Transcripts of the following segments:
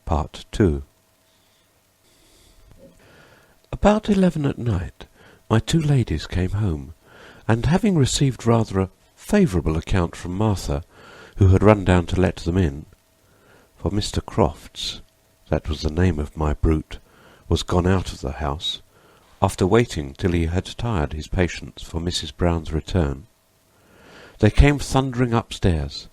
Part 2. About 11 at night, my two ladies came home, and having received rather a favourable account from Martha, who had run down to let them in, for Mr. Crofts, that was the name of my brute, was gone out of the house, after waiting till he had tired his patience for Mrs. Brown's return, they came thundering upstairs,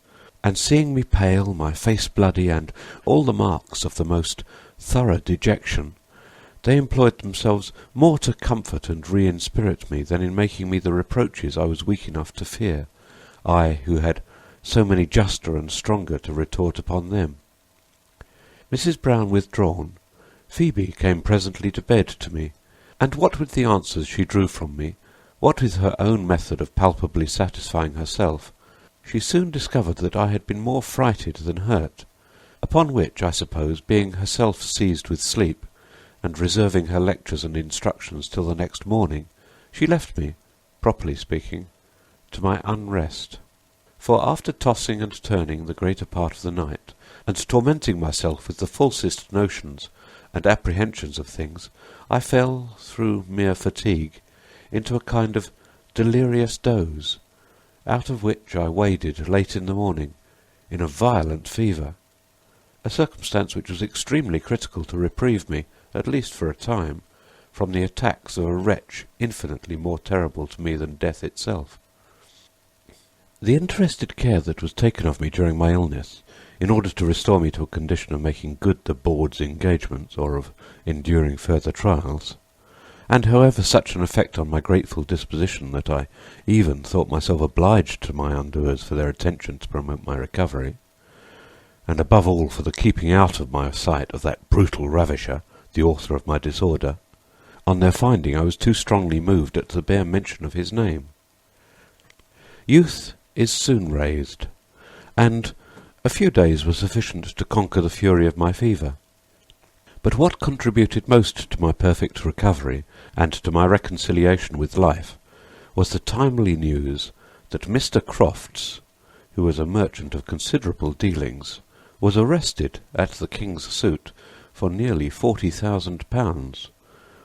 and seeing me pale, my face bloody, and all the marks of the most thorough dejection, they employed themselves more to comfort and re-inspirit me than in making me the reproaches I was weak enough to fear, I who had so many juster and stronger to retort upon them. Mrs. Brown withdrawn, Phoebe came presently to bed to me, and what with the answers she drew from me, what with her own method of palpably satisfying herself, she soon discovered that I had been more frighted than hurt, upon which, I suppose, being herself seized with sleep, and reserving her lectures and instructions till the next morning, she left me, properly speaking, to my unrest. For after tossing and turning the greater part of the night, and tormenting myself with the falsest notions and apprehensions of things, I fell, through mere fatigue, into a kind of delirious doze, out of which I waded late in the morning, in a violent fever, a circumstance which was extremely critical to reprieve me, at least for a time, from the attacks of a wretch infinitely more terrible to me than death itself. The interested care that was taken of me during my illness, in order to restore me to a condition of making good the board's engagements, or of enduring further trials, and however such an effect on my grateful disposition that I even thought myself obliged to my undoers for their attention to promote my recovery, and above all for the keeping out of my sight of that brutal ravisher, the author of my disorder, on their finding I was too strongly moved at the bare mention of his name. Youth is soon raised, and a few days were sufficient to conquer the fury of my fever. But what contributed most to my perfect recovery, and to my reconciliation with life, was the timely news that Mr. Crofts, who was a merchant of considerable dealings, was arrested at the King's suit for nearly £40,000,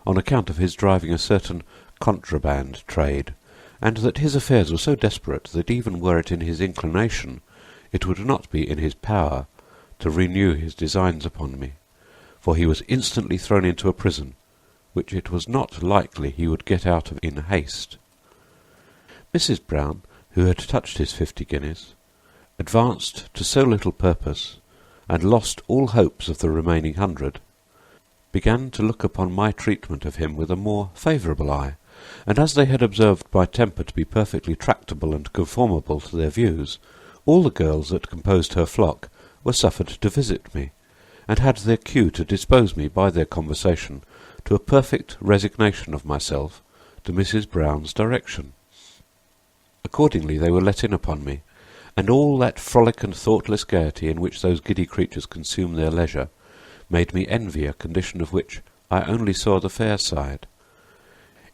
on account of his driving a certain contraband trade, and that his affairs were so desperate that even were it in his inclination, it would not be in his power to renew his designs upon me, for he was instantly thrown into a prison, which it was not likely he would get out of in haste. Mrs. Brown, who had touched his 50 guineas, advanced to so little purpose, and lost all hopes of the remaining 100, began to look upon my treatment of him with a more favourable eye, and as they had observed my temper to be perfectly tractable and conformable to their views, all the girls that composed her flock were suffered to visit me, and had their cue to dispose me by their conversation to a perfect resignation of myself to Mrs. Brown's direction. Accordingly they were let in upon me, and all that frolic and thoughtless gaiety in which those giddy creatures consume their leisure made me envy a condition of which I only saw the fair side,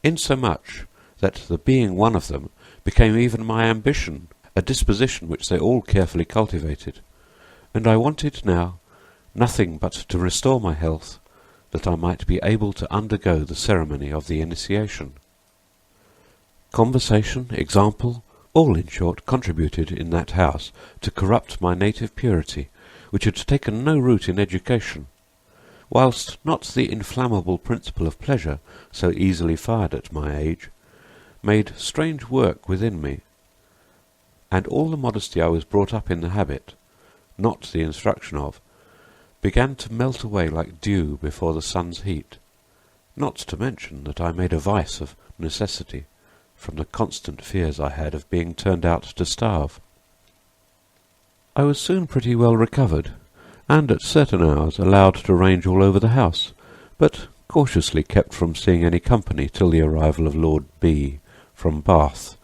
insomuch that the being one of them became even my ambition, a disposition which they all carefully cultivated, and I wanted now nothing but to restore my health, that I might be able to undergo the ceremony of the initiation. Conversation, example, all in short contributed in that house to corrupt my native purity, which had taken no root in education, whilst not the inflammable principle of pleasure, so easily fired at my age, made strange work within me, and all the modesty I was brought up in the habit, not the instruction of, began to melt away like dew before the sun's heat, not to mention that I made a vice of necessity, from the constant fears I had of being turned out to starve. I was soon pretty well recovered, and at certain hours allowed to range all over the house, but cautiously kept from seeing any company till the arrival of Lord B. from Bath,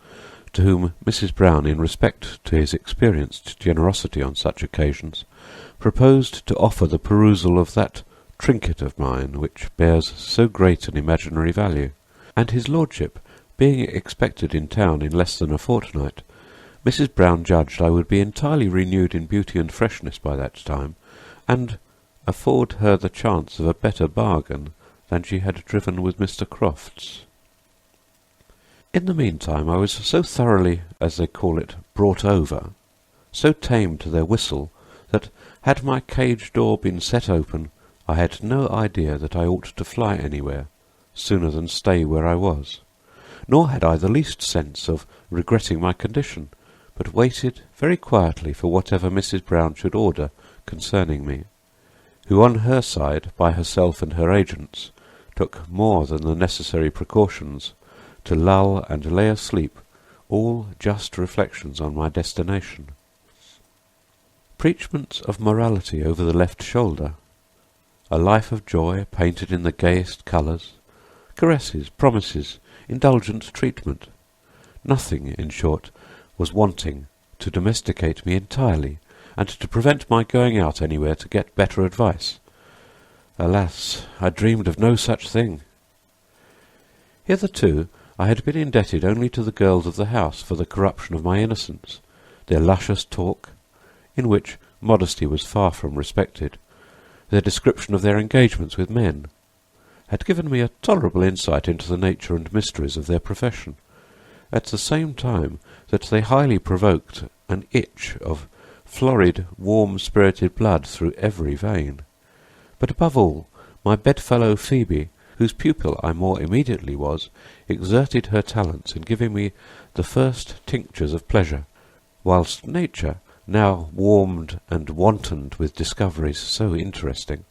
to whom Mrs. Brown, in respect to his experienced generosity on such occasions, proposed to offer the perusal of that trinket of mine which bears so great an imaginary value, and his lordship being expected in town in less than a fortnight, Mrs. Brown judged I would be entirely renewed in beauty and freshness by that time, and afford her the chance of a better bargain than she had driven with Mr. Crofts. In the meantime I was so thoroughly, as they call it, brought over, so tamed to their whistle, that had my cage door been set open, I had no idea that I ought to fly anywhere sooner than stay where I was, nor had I the least sense of regretting my condition, but waited very quietly for whatever Mrs. Brown should order concerning me, who on her side, by herself and her agents, took more than the necessary precautions to lull and lay asleep all just reflections on my destination. Preachments of morality over the left shoulder, a life of joy painted in the gayest colours, caresses, promises, indulgent treatment. Nothing, in short, was wanting to domesticate me entirely, and to prevent my going out anywhere to get better advice. Alas, I dreamed of no such thing. Hitherto I had been indebted only to the girls of the house for the corruption of my innocence, their luscious talk, in which modesty was far from respected, their description of their engagements with men, had given me a tolerable insight into the nature and mysteries of their profession, at the same time that they highly provoked an itch of florid, warm-spirited blood through every vein. But above all, my bedfellow Phoebe, whose pupil I more immediately was, exerted her talents in giving me the first tinctures of pleasure, whilst nature, now warmed and wantoned with discoveries so interesting,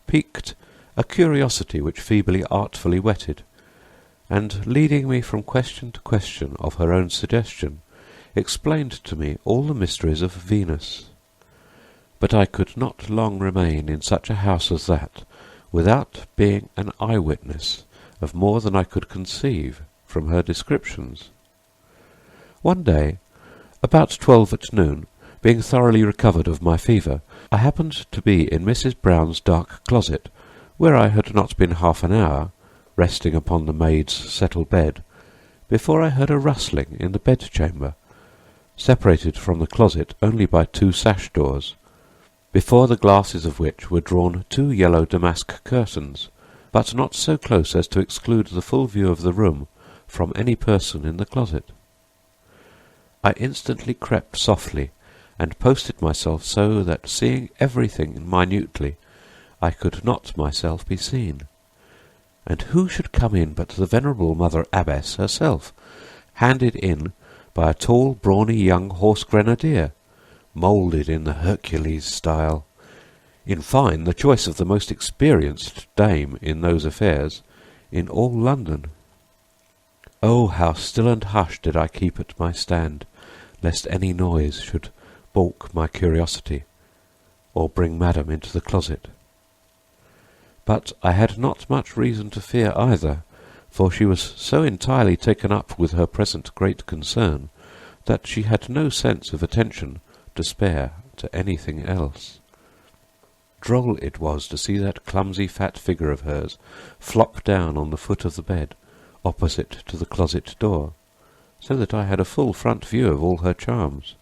piqued a curiosity which feebly artfully whetted, and, leading me from question to question of her own suggestion, explained to me all the mysteries of Venus. But I could not long remain in such a house as that, without being an eye-witness of more than I could conceive from her descriptions. One day, about 12 at noon, being thoroughly recovered of my fever, I happened to be in Mrs. Brown's dark closet, where I had not been half an hour, resting upon the maid's settled bed, before I heard a rustling in the bedchamber, separated from the closet only by 2 sash doors, before the glasses of which were drawn 2 yellow damask curtains, but not so close as to exclude the full view of the room from any person in the closet. I instantly crept softly, and posted myself so that, seeing everything minutely, I could not myself be seen. And who should come in but the venerable Mother Abbess herself, handed in by a tall, brawny young horse grenadier, moulded in the Hercules style, in fine, the choice of the most experienced dame in those affairs in all London. Oh, how still and hushed did I keep at my stand, lest any noise should balk my curiosity, or bring Madam into the closet. But I had not much reason to fear either, for she was so entirely taken up with her present great concern, that she had no sense of attention to spare to anything else. Droll it was to see that clumsy fat figure of hers flop down on the foot of the bed, opposite to the closet door, so that I had a full front view of all her charms.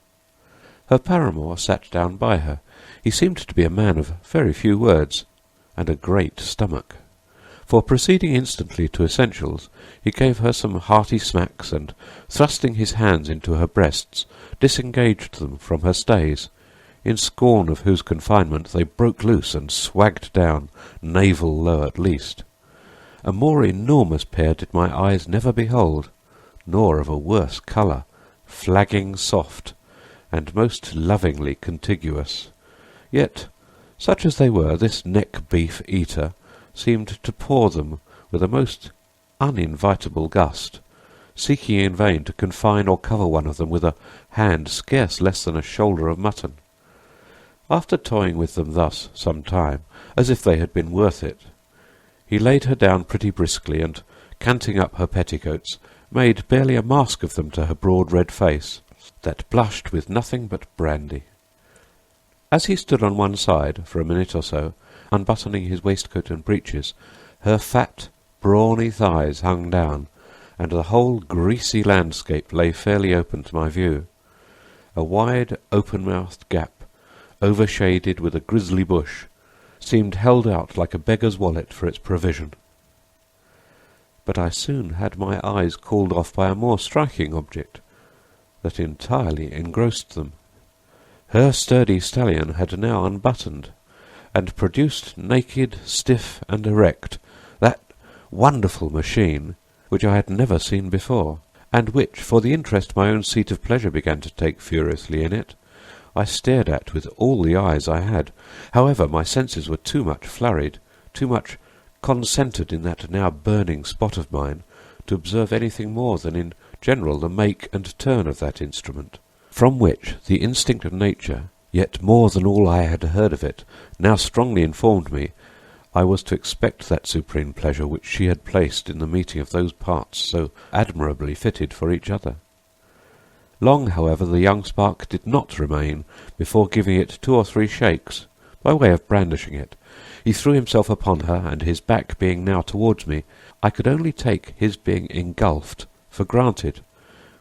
Her paramour sat down by her. He seemed to be a man of very few words, and a great stomach, for, proceeding instantly to essentials, he gave her some hearty smacks, and, thrusting his hands into her breasts, disengaged them from her stays, in scorn of whose confinement they broke loose and swagged down, navel low at least. A more enormous pair did my eyes never behold, nor of a worse colour, flagging soft, and most lovingly contiguous. Yet, such as they were, this neck-beef eater seemed to paw them with a most uninvitable gust, seeking in vain to confine or cover one of them with a hand scarce less than a shoulder of mutton. After toying with them thus some time, as if they had been worth it, he laid her down pretty briskly, and, canting up her petticoats, made barely a mask of them to her broad red face, that blushed with nothing but brandy. As he stood on one side for a minute or so, unbuttoning his waistcoat and breeches, her fat, brawny thighs hung down, and the whole greasy landscape lay fairly open to my view. A wide, open-mouthed gap, overshaded with a grizzly bush, seemed held out like a beggar's wallet for its provision. But I soon had my eyes called off by a more striking object that entirely engrossed them. Her sturdy stallion had now unbuttoned, and produced naked, stiff, and erect, that wonderful machine which I had never seen before, and which, for the interest my own seat of pleasure began to take furiously in it, I stared at with all the eyes I had. However, my senses were too much flurried, too much concentered in that now burning spot of mine, to observe anything more than in general the make and turn of that instrument, from which the instinct of nature, yet more than all I had heard of it, now strongly informed me I was to expect that supreme pleasure which she had placed in the meeting of those parts so admirably fitted for each other. Long, however, the young spark did not remain before giving it 2 or 3 shakes, by way of brandishing it. He threw himself upon her, and his back being now towards me, I could only take his being engulfed for granted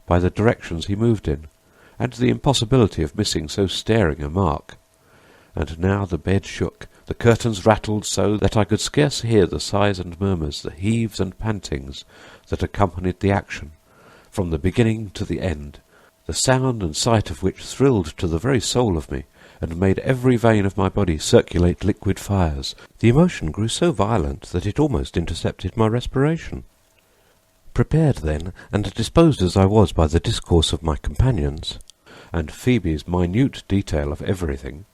by the directions he moved in, and the impossibility of missing so staring a mark. And now the bed shook, the curtains rattled so that I could scarce hear the sighs and murmurs, the heaves and pantings that accompanied the action, from the beginning to the end, the sound and sight of which thrilled to the very soul of me, and made every vein of my body circulate liquid fires. The emotion grew so violent that it almost intercepted my respiration. Prepared then, and disposed as I was by the discourse of my companions, and Phoebe's minute detail of everything,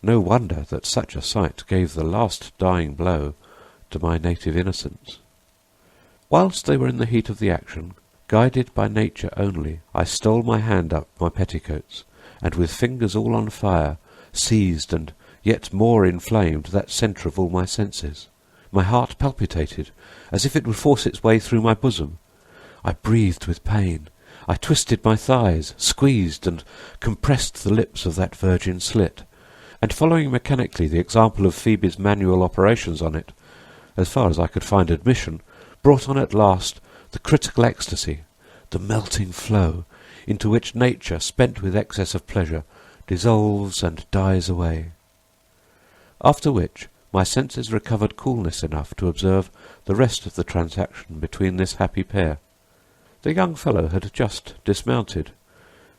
no wonder that such a sight gave the last dying blow to my native innocence. Whilst they were in the heat of the action, guided by nature only, I stole my hand up my petticoats, and with fingers all on fire, seized and yet more inflamed that centre of all my senses. My heart palpitated, as if it would force its way through my bosom. I breathed with pain. I twisted my thighs, squeezed and compressed the lips of that virgin slit, and following mechanically the example of Phoebe's manual operations on it, as far as I could find admission, brought on at last the critical ecstasy, the melting flow, into which nature, spent with excess of pleasure, dissolves and dies away. After which my senses recovered coolness enough to observe the rest of the transaction between this happy pair. The young fellow had just dismounted,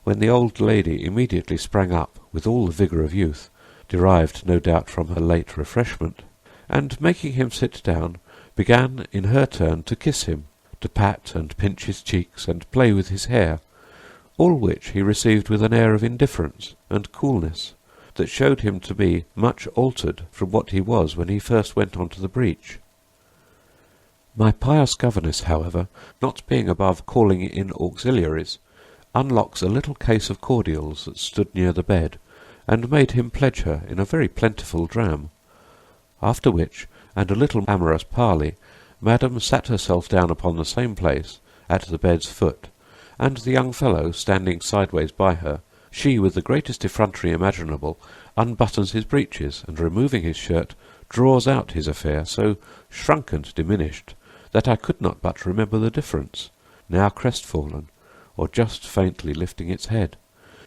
when the old lady immediately sprang up with all the vigour of youth, derived no doubt from her late refreshment, and, making him sit down, began in her turn to kiss him, to pat and pinch his cheeks, and play with his hair, all which he received with an air of indifference and coolness that showed him to be much altered from what he was when he first went on to the breach. My pious governess, however, not being above calling in auxiliaries, unlocks a little case of cordials that stood near the bed, and made him pledge her in a very plentiful dram. After which, and a little amorous parley, Madam sat herself down upon the same place, at the bed's foot, and the young fellow standing sideways by her, she, with the greatest effrontery imaginable, unbuttons his breeches, and removing his shirt, draws out his affair so shrunk and diminished that I could not but remember the difference, now crestfallen, or just faintly lifting its head.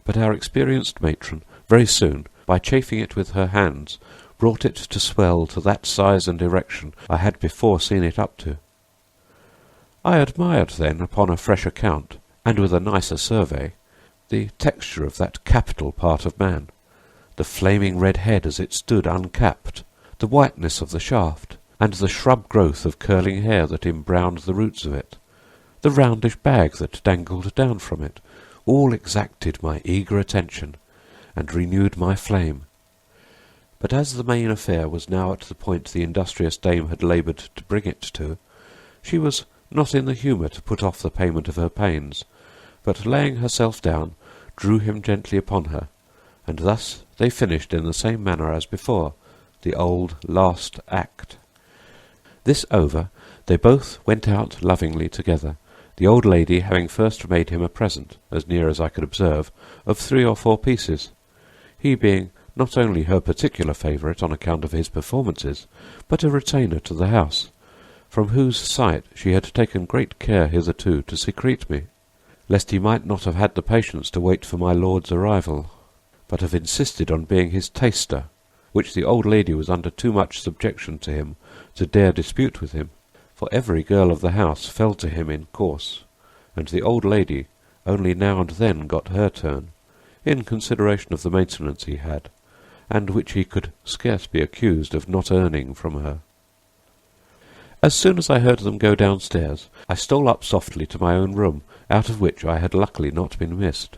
But our experienced matron very soon, by chafing it with her hands, brought it to swell to that size and erection I had before seen it up to. I admired then, upon a fresh account, and with a nicer survey, the texture of that capital part of man, the flaming red head as it stood uncapped, the whiteness of the shaft, and the shrub growth of curling hair that embrowned the roots of it, the roundish bag that dangled down from it, all exacted my eager attention, and renewed my flame. But as the main affair was now at the point the industrious dame had laboured to bring it to, she was not in the humour to put off the payment of her pains, but laying herself down, drew him gently upon her, and thus they finished in the same manner as before, the old last act. This over, they both went out lovingly together, the old lady having first made him a present, as near as I could observe, of 3 or 4 pieces, he being not only her particular favourite on account of his performances, but a retainer to the house, from whose sight she had taken great care hitherto to secrete me, lest he might not have had the patience to wait for my lord's arrival, but have insisted on being his taster, which the old lady was under too much subjection to him to dare dispute with him, for every girl of the house fell to him in course, and the old lady only now and then got her turn, in consideration of the maintenance he had, and which he could scarce be accused of not earning from her. As soon as I heard them go downstairs, I stole up softly to my own room, out of which I had luckily not been missed.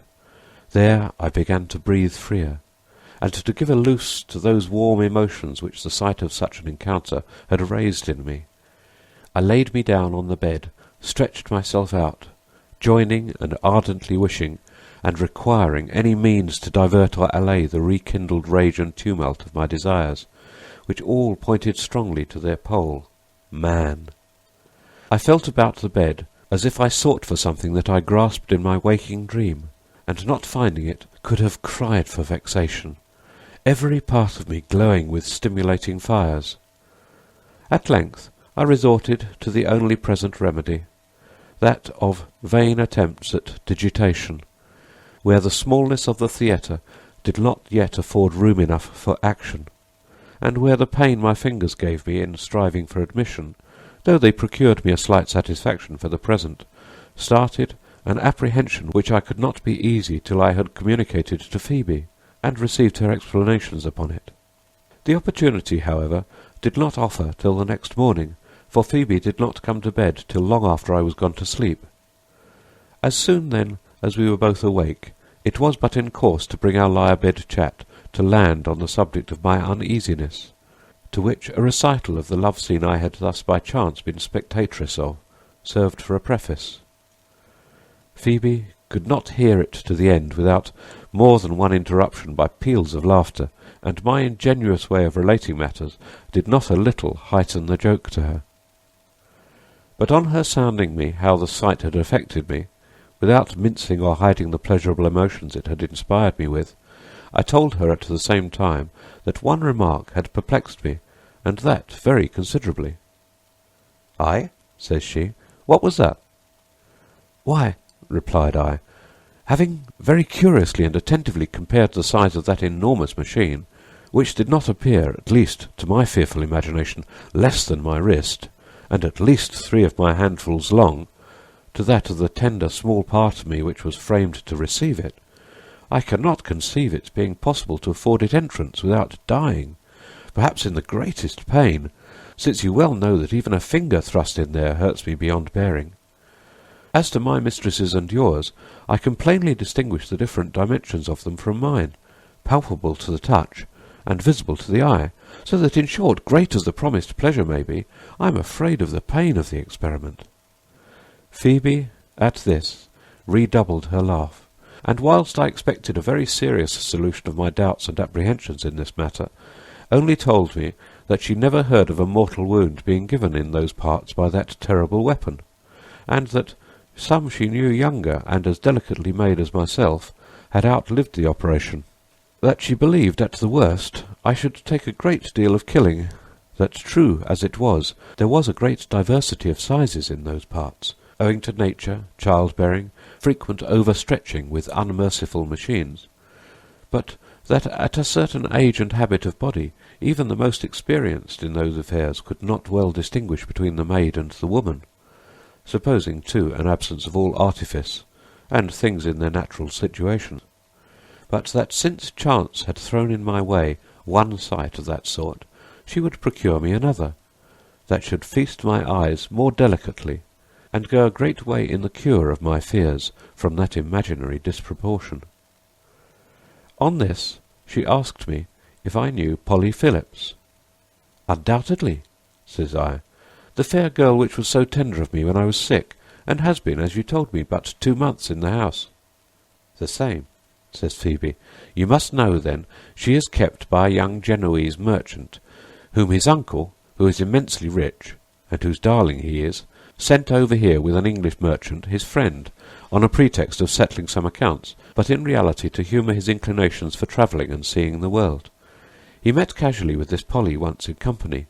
There I began to breathe freer, and to give a loose to those warm emotions which the sight of such an encounter had raised in me. I laid me down on the bed, stretched myself out, joining and ardently wishing and requiring any means to divert or allay the rekindled rage and tumult of my desires, which all pointed strongly to their pole, man. I felt about the bed as if I sought for something that I grasped in my waking dream, and not finding it, could have cried for vexation, every part of me glowing with stimulating fires. At length I resorted to the only present remedy, that of vain attempts at digitation, where the smallness of the theatre did not yet afford room enough for action, and where the pain my fingers gave me in striving for admission, though they procured me a slight satisfaction for the present, started an apprehension which I could not be easy till I had communicated to Phoebe, and received her explanations upon it. The opportunity, however, did not offer till the next morning, for Phoebe did not come to bed till long after I was gone to sleep. As soon, then, as we were both awake, it was but in course to bring our lie-a-bed chat to land on the subject of my uneasiness, to which a recital of the love scene I had thus by chance been spectatress of served for a preface. Phoebe could not hear it to the end without more than one interruption by peals of laughter, and my ingenuous way of relating matters did not a little heighten the joke to her. But on her sounding me how the sight had affected me, without mincing or hiding the pleasurable emotions it had inspired me with, I told her at the same time that one remark had perplexed me, and that very considerably. "Aye?" says she. "What was that?" "Why," replied I, having very curiously and attentively compared the size of that enormous machine, which did not appear, at least to my fearful imagination, less than my wrist, and at least 3 of my handfuls long, to that of the tender small part of me which was framed to receive it, I cannot conceive its being possible to afford it entrance without dying, perhaps in the greatest pain, since you well know that even a finger thrust in there hurts me beyond bearing. As to my mistresses and yours, I can plainly distinguish the different dimensions of them from mine, palpable to the touch, and visible to the eye, so that, in short, great as the promised pleasure may be, I am afraid of the pain of the experiment." Phoebe, at this, redoubled her laugh, and whilst I expected a very serious solution of my doubts and apprehensions in this matter, only told me that she never heard of a mortal wound being given in those parts by that terrible weapon, and that some she knew younger and as delicately made as myself had outlived the operation, that she believed at the worst I should take a great deal of killing, that, true as it was, there was a great diversity of sizes in those parts, owing to nature, childbearing, frequent overstretching with unmerciful machines, but that at a certain age and habit of body even the most experienced in those affairs could not well distinguish between the maid and the woman, supposing, too, an absence of all artifice, and things in their natural situation, but that since chance had thrown in my way one sight of that sort, she would procure me another, that should feast my eyes more delicately, and go a great way in the cure of my fears from that imaginary disproportion. On this she asked me if I knew Polly Phillips. "Undoubtedly," says I, "the fair girl which was so tender of me when I was sick, and has been, as you told me, but 2 months in the house." "The same," says Phoebe. "You must know, then, she is kept by a young Genoese merchant, whom his uncle, who is immensely rich, and whose darling he is, sent over here with an English merchant, his friend, on a pretext of settling some accounts, but in reality to humour his inclinations for travelling and seeing the world. He met casually with this Polly once in company,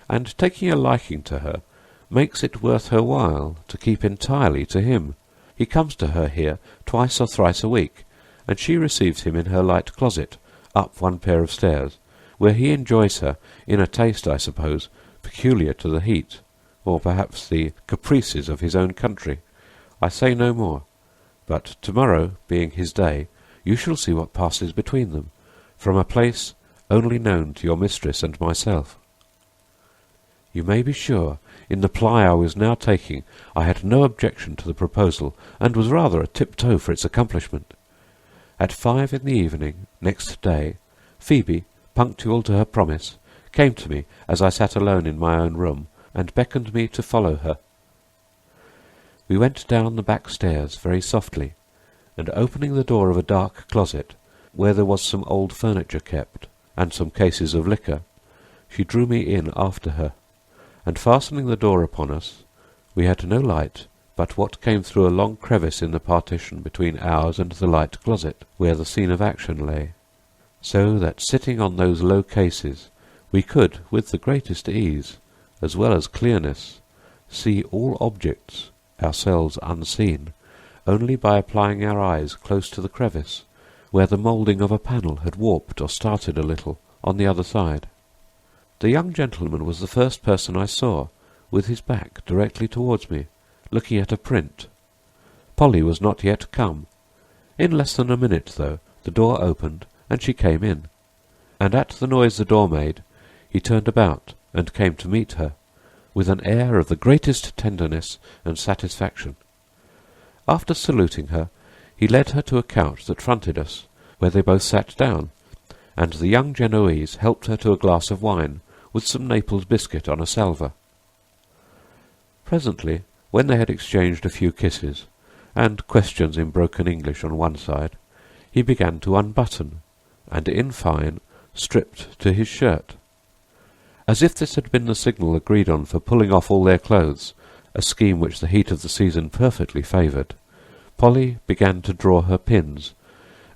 and, taking a liking to her, makes it worth her while to keep entirely to him. He comes to her here 2 or 3 a week, and she receives him in her light closet, up 1 pair of stairs, where he enjoys her in a taste, I suppose, peculiar to the heat, or perhaps the caprices of his own country. I say no more, but tomorrow, being his day, you shall see what passes between them, from a place only known to your mistress and myself. You may be sure, in the ply I was now taking, I had no objection to the proposal, and was rather a tiptoe for its accomplishment. At 5 in the evening next day, Phoebe, punctual to her promise, came to me as I sat alone in my own room, and beckoned me to follow her. We went down the back stairs very softly, and opening the door of a dark closet, where there was some old furniture kept, and some cases of liquor, she drew me in after her, and fastening the door upon us, we had no light but what came through a long crevice in the partition between ours and the light closet, where the scene of action lay, so that, sitting on those low cases, we could, with the greatest ease, as well as clearness, see all objects, ourselves unseen, only by applying our eyes close to the crevice, where the moulding of a panel had warped or started a little on the other side. The young gentleman was the first person I saw, with his back directly towards me, looking at a print. Polly was not yet come. In less than a minute, though, the door opened, and she came in, and at the noise the door made, he turned about and came to meet her, with an air of the greatest tenderness and satisfaction. After saluting her, he led her to a couch that fronted us, where they both sat down, and the young Genoese helped her to a glass of wine, with some Naples biscuit on a salver. Presently, when they had exchanged a few kisses, and questions in broken English on one side, he began to unbutton, and in fine stripped to his shirt. As if this had been the signal agreed on for pulling off all their clothes, a scheme which the heat of the season perfectly favoured, Polly began to draw her pins,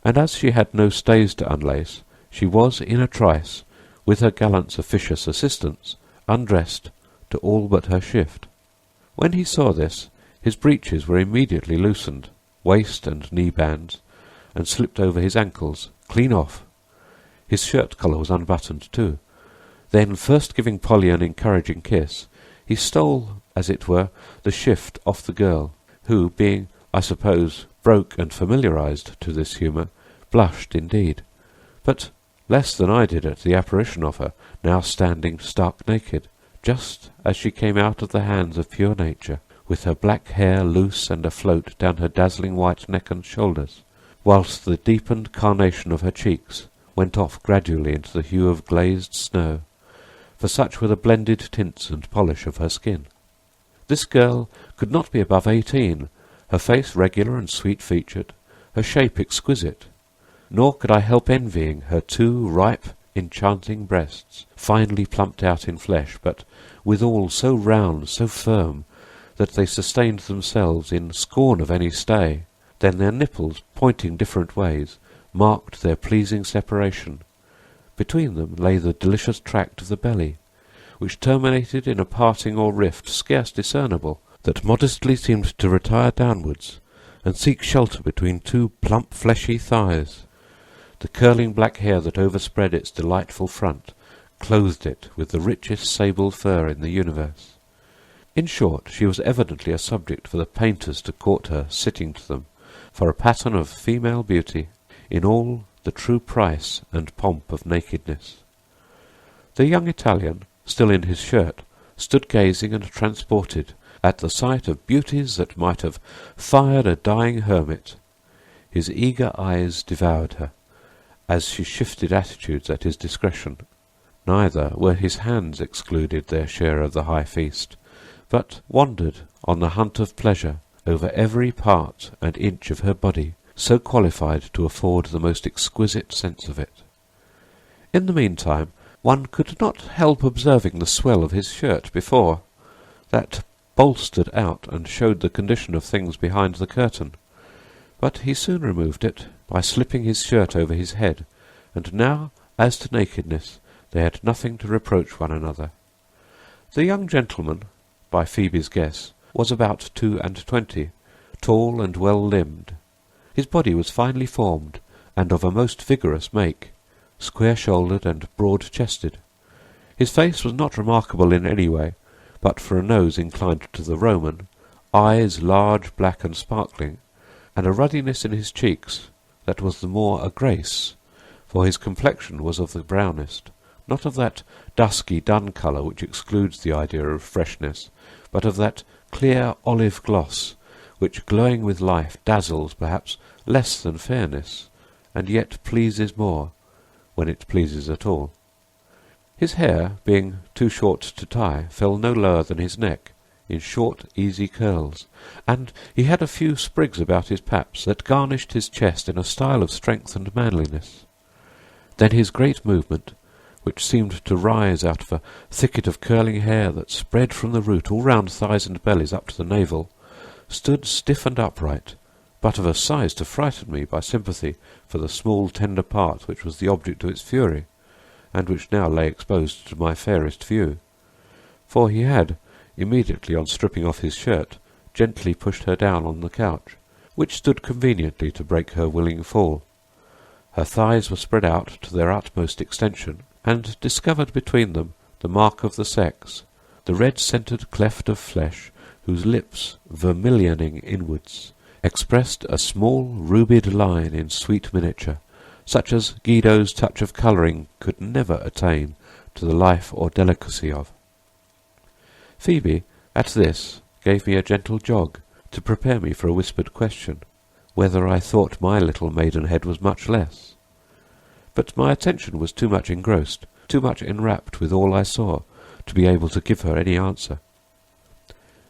and as she had no stays to unlace, she was in a trice, with her gallant's officious assistance, undressed to all but her shift. When he saw this, his breeches were immediately loosened, waist and knee bands, and slipped over his ankles, clean off. His shirt collar was unbuttoned too. Then, first giving Polly an encouraging kiss, he stole, as it were, the shift off the girl, who, being, I suppose, broke and familiarized to this humour, blushed indeed, but less than I did at the apparition of her, now standing stark naked, just as she came out of the hands of pure nature, with her black hair loose and afloat down her dazzling white neck and shoulders, whilst the deepened carnation of her cheeks went off gradually into the hue of glazed snow, for such were the blended tints and polish of her skin. This girl could not be above 18, her face regular and sweet-featured, her shape exquisite, nor could I help envying her 2 ripe, enchanting breasts, finely plumped out in flesh, but withal so round, so firm, that they sustained themselves in scorn of any stay. Then their nipples, pointing different ways, marked their pleasing separation. Between them lay the delicious tract of the belly, which terminated in a parting or rift scarce discernible, that modestly seemed to retire downwards, and seek shelter between 2 plump fleshy thighs. The curling black hair that overspread its delightful front clothed it with the richest sable fur in the universe. In short, she was evidently a subject for the painters to court her sitting to them, for a pattern of female beauty, in all the true price and pomp of nakedness. The young Italian, still in his shirt, stood gazing and transported at the sight of beauties that might have fired a dying hermit. His eager eyes devoured her, as she shifted attitudes at his discretion. Neither were his hands excluded their share of the high feast, but wandered on the hunt of pleasure over every part and inch of her body, so qualified to afford the most exquisite sense of it. In the meantime, one could not help observing the swell of his shirt before, that bolstered out and showed the condition of things behind the curtain, but he soon removed it by slipping his shirt over his head, and now, as to nakedness, they had nothing to reproach one another. The young gentleman, by Phoebe's guess, was about 22, tall and well limbed. His body was finely formed, and of a most vigorous make, square-shouldered and broad-chested. His face was not remarkable in any way, but for a nose inclined to the Roman, eyes large, black, and sparkling, and a ruddiness in his cheeks that was the more a grace, for his complexion was of the brownest, not of that dusky dun colour which excludes the idea of freshness, but of that clear olive gloss which, glowing with life, dazzles perhaps less than fairness, and yet pleases more, when it pleases at all. His hair, being too short to tie, fell no lower than his neck, in short easy curls, and he had a few sprigs about his paps that garnished his chest in a style of strength and manliness. Then his great movement, which seemed to rise out of a thicket of curling hair that spread from the root all round thighs and bellies up to the navel, stood stiff and upright, but of a size to frighten me by sympathy for the small tender part which was the object of its fury, and which now lay exposed to my fairest view. For he had, immediately on stripping off his shirt, gently pushed her down on the couch, which stood conveniently to break her willing fall. Her thighs were spread out to their utmost extension, and discovered between them the mark of the sex, the red-centred cleft of flesh, whose lips, vermilioning inwards, expressed a small rubied line in sweet miniature, such as Guido's touch of colouring could never attain to the life or delicacy of. Phoebe, at this, gave me a gentle jog, to prepare me for a whispered question, whether I thought my little maidenhead was much less. But my attention was too much engrossed, too much enwrapped with all I saw, to be able to give her any answer.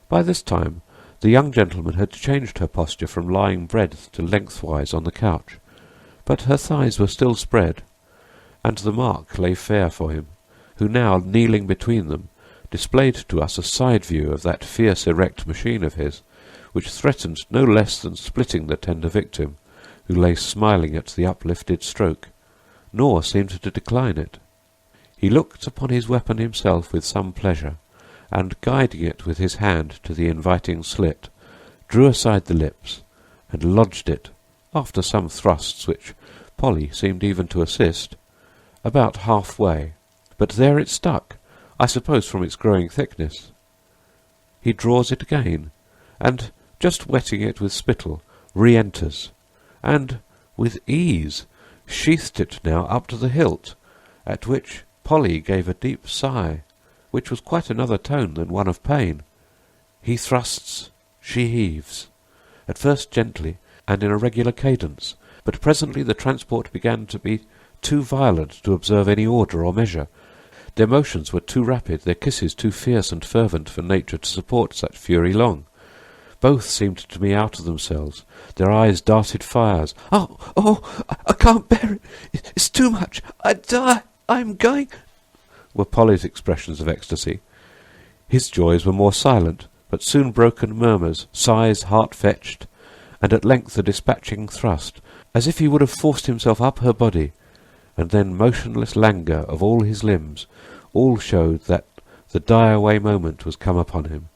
By this time the young gentleman had changed her posture from lying breadth to lengthwise on the couch, but her thighs were still spread, and the mark lay fair for him, who now, kneeling between them, displayed to us a side view of that fierce erect machine of his, which threatened no less than splitting the tender victim, who lay smiling at the uplifted stroke, nor seemed to decline it. He looked upon his weapon himself with some pleasure, and, guiding it with his hand to the inviting slit, drew aside the lips, and lodged it, after some thrusts which Polly seemed even to assist, about half-way, but there it stuck, I suppose from its growing thickness. He draws it again, and, just wetting it with spittle, re-enters, and, with ease, sheathed it now up to the hilt, at which Polly gave a deep sigh, which was quite another tone than one of pain. He thrusts, she heaves, at first gently, and in a regular cadence, but presently the transport began to be too violent to observe any order or measure. Their motions were too rapid, their kisses too fierce and fervent for nature to support such fury long. Both seemed to me out of themselves. Their eyes darted fires. I can't bear it. It's too much. I die. I'm going," were Polly's expressions of ecstasy. His joys were more silent, but soon broken murmurs, sighs heart-fetched, and at length a dispatching thrust, as if he would have forced himself up her body, and then motionless languor of all his limbs, all showed that the die-away moment was come upon him,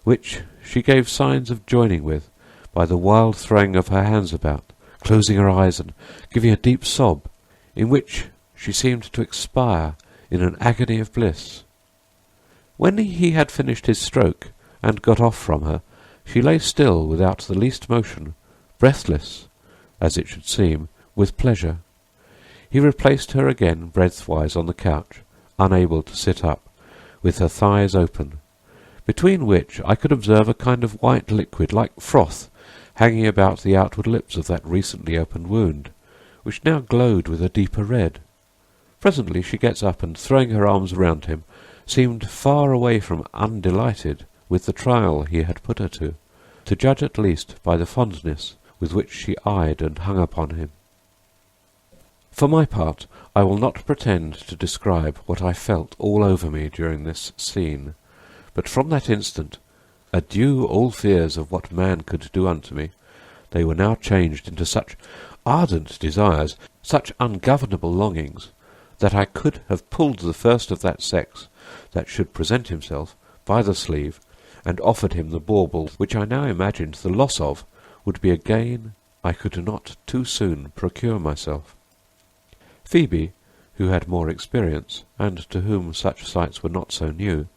which she gave signs of joining with by the wild throwing of her hands about, closing her eyes and giving a deep sob, in which she seemed to expire in an agony of bliss. When he had finished his stroke and got off from her, she lay still without the least motion, breathless, as it should seem, with pleasure. He replaced her again breadthwise on the couch, unable to sit up, with her thighs open, between which I could observe a kind of white liquid like froth hanging about the outward lips of that recently opened wound, which now glowed with a deeper red. Presently she gets up, and, throwing her arms round him, seemed far away from undelighted with the trial he had put her to judge at least by the fondness with which she eyed and hung upon him. For my part, I will not pretend to describe what I felt all over me during this scene, but from that instant, adieu all fears of what man could do unto me. They were now changed into such ardent desires, such ungovernable longings, that I could have pulled the first of that sex that should present himself by the sleeve, and offered him the bauble which I now imagined the loss of would be a gain I could not too soon procure myself. Phoebe, who had more experience, and to whom such sights were not so new,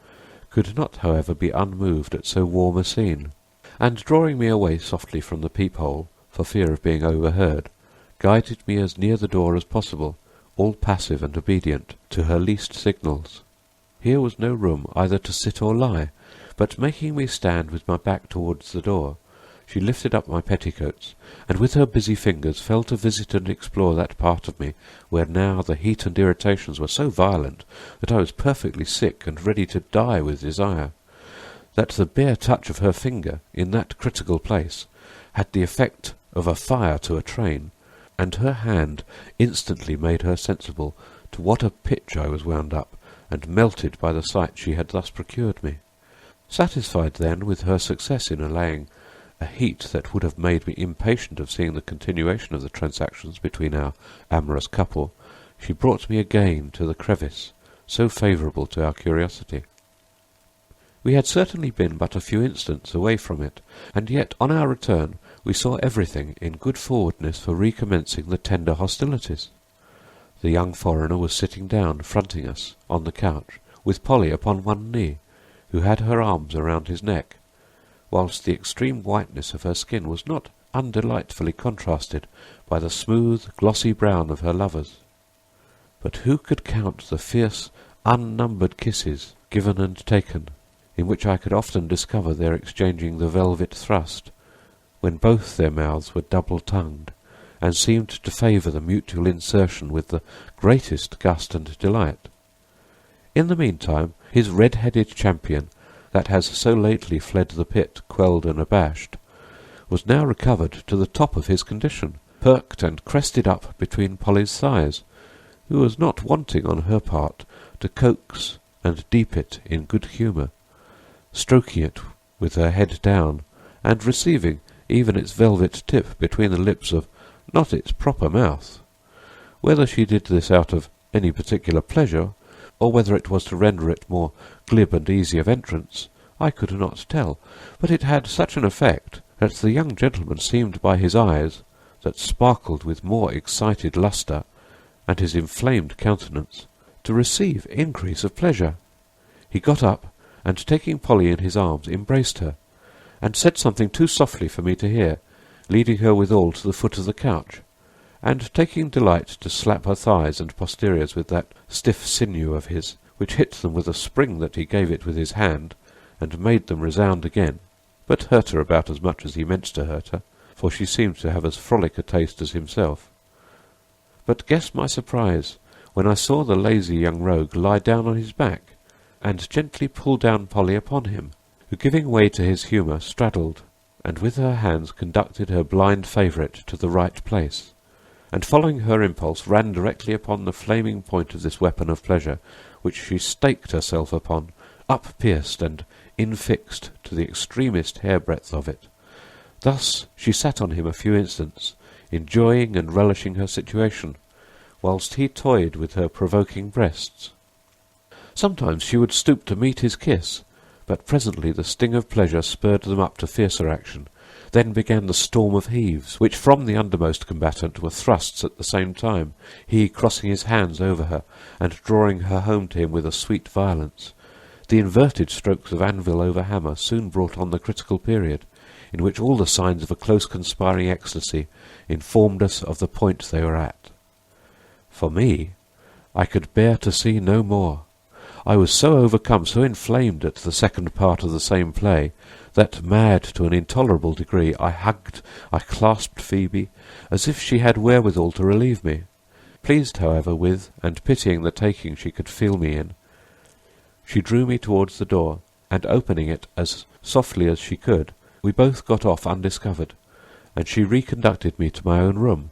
could not, however, be unmoved at so warm a scene, and drawing me away softly from the peephole, for fear of being overheard, guided me as near the door as possible, all passive and obedient to her least signals. Here was no room either to sit or lie, but making me stand with my back towards the door, she lifted up my petticoats, and with her busy fingers fell to visit and explore that part of me where now the heat and irritations were so violent that I was perfectly sick and ready to die with desire, that the bare touch of her finger in that critical place had the effect of a fire to a train, and her hand instantly made her sensible to what a pitch I was wound up, and melted by the sight she had thus procured me. Satisfied then with her success in allaying a heat that would have made me impatient of seeing the continuation of the transactions between our amorous couple, she brought me again to the crevice, so favourable to our curiosity. We had certainly been but a few instants away from it, and yet on our return we saw everything in good forwardness for recommencing the tender hostilities. The young foreigner was sitting down, fronting us, on the couch, with Polly upon one knee, who had her arms around his neck, whilst the extreme whiteness of her skin was not undelightfully contrasted by the smooth, glossy brown of her lover's. But who could count the fierce, unnumbered kisses given and taken, in which I could often discover their exchanging the velvet thrust, when both their mouths were double-tongued, and seemed to favour the mutual insertion with the greatest gust and delight. In the meantime, his red-headed champion, that has so lately fled the pit quelled and abashed, was now recovered to the top of his condition, perked and crested up between Polly's thighs, who was not wanting on her part to coax and deep it in good humour, stroking it with her head down, and receiving even its velvet tip between the lips of not its proper mouth. Whether she did this out of any particular pleasure, or whether it was to render it more glib and easy of entrance, I could not tell, but it had such an effect that the young gentleman seemed by his eyes, that sparkled with more excited lustre, and his inflamed countenance, to receive increase of pleasure. He got up, and taking Polly in his arms, embraced her, and said something too softly for me to hear, leading her withal to the foot of the couch, and taking delight to slap her thighs and posteriors with that stiff sinew of his, which hit them with a spring that he gave it with his hand, and made them resound again, but hurt her about as much as he meant to hurt her, for she seemed to have as frolic a taste as himself. But guess my surprise when I saw the lazy young rogue lie down on his back, and gently pull down Polly upon him, who, giving way to his humour, straddled, and with her hands conducted her blind favourite to the right place, and following her impulse ran directly upon the flaming point of this weapon of pleasure, which she staked herself upon, up-pierced and infixed to the extremest hair-breadth of it. Thus she sat on him a few instants, enjoying and relishing her situation, whilst he toyed with her provoking breasts. Sometimes she would stoop to meet his kiss, but presently the sting of pleasure spurred them up to fiercer action. Then began the storm of heaves, which from the undermost combatant were thrusts at the same time, he crossing his hands over her, and drawing her home to him with a sweet violence. The inverted strokes of anvil over hammer soon brought on the critical period, in which all the signs of a close conspiring ecstasy informed us of the point they were at. For me, I could bear to see no more. I was so overcome, so inflamed at the second part of the same play, that, mad to an intolerable degree, I clasped Phoebe, as if she had wherewithal to relieve me. Pleased, however, with, and pitying the taking she could feel me in, she drew me towards the door, and opening it as softly as she could, we both got off undiscovered, and she reconducted me to my own room,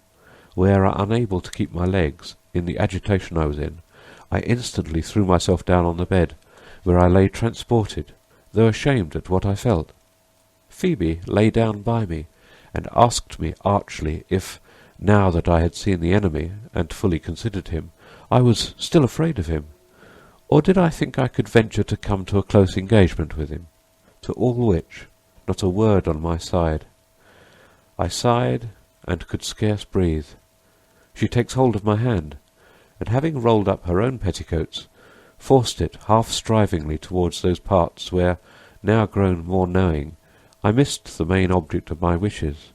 where, unable to keep my legs, in the agitation I was in, I instantly threw myself down on the bed, where I lay transported, though ashamed at what I felt. Phoebe lay down by me, and asked me archly if, now that I had seen the enemy, and fully considered him, I was still afraid of him, or did I think I could venture to come to a close engagement with him? To all which, not a word on my side. I sighed, and could scarce breathe. She takes hold of my hand, and having rolled up her own petticoats, forced it half-strivingly towards those parts where, now grown more knowing, I missed the main object of my wishes,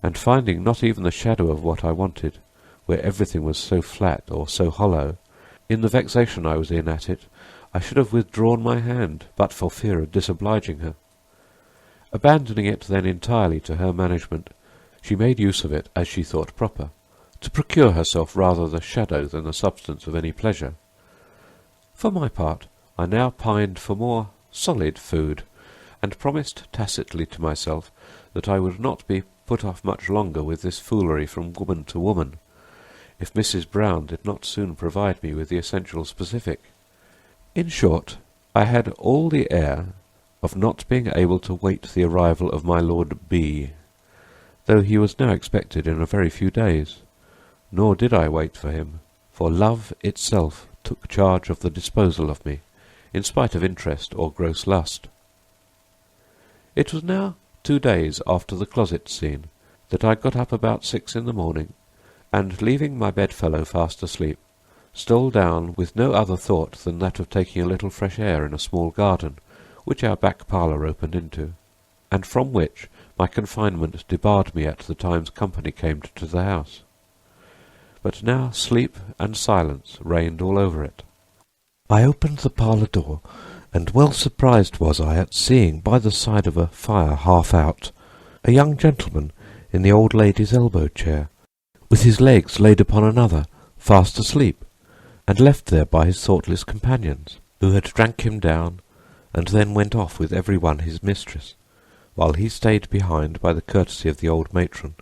and finding not even the shadow of what I wanted, where everything was so flat or so hollow, in the vexation I was in at it, I should have withdrawn my hand, but for fear of disobliging her. Abandoning it then entirely to her management, she made use of it as she thought proper, to procure herself rather the shadow than the substance of any pleasure. For my part, I now pined for more solid food, and promised tacitly to myself that I would not be put off much longer with this foolery from woman to woman, if Mrs. Brown did not soon provide me with the essential specific. In short, I had all the air of not being able to wait the arrival of my Lord B., though he was now expected in a very few days. Nor did I wait for him, for love itself took charge of the disposal of me, in spite of interest or gross lust. It was now 2 days after the closet scene that I got up about 6 in the morning, and, leaving my bedfellow fast asleep, stole down with no other thought than that of taking a little fresh air in a small garden which our back parlour opened into, and from which my confinement debarred me at the times company came to the house. But now sleep and silence reigned all over it. I opened the parlour door, and well surprised was I at seeing by the side of a fire half out a young gentleman in the old lady's elbow-chair, with his legs laid upon another, fast asleep, and left there by his thoughtless companions, who had drank him down, and then went off with every one his mistress, while he stayed behind by the courtesy of the old matron,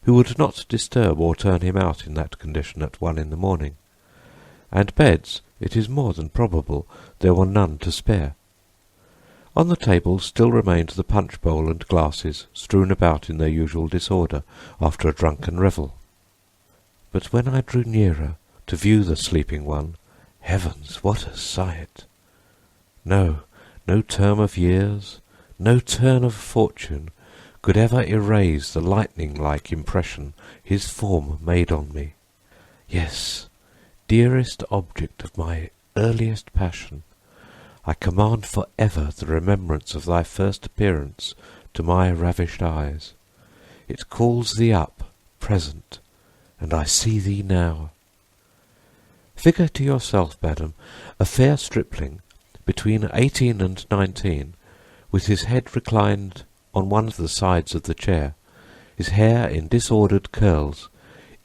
who would not disturb or turn him out in that condition at 1 in the morning. And beds, it is more than probable, there were none to spare. On the table still remained the punch-bowl and glasses, strewn about in their usual disorder after a drunken revel. But when I drew nearer to view the sleeping one, heavens, what a sight! No term of years, no turn of fortune could ever erase the lightning-like impression his form made on me. Yes, dearest object of my earliest passion, I command for ever the remembrance of thy first appearance to my ravished eyes. It calls thee up, present, and I see thee now. Figure to yourself, madam, a fair stripling, between 18 and 19, with his head reclined on one of the sides of the chair, his hair in disordered curls,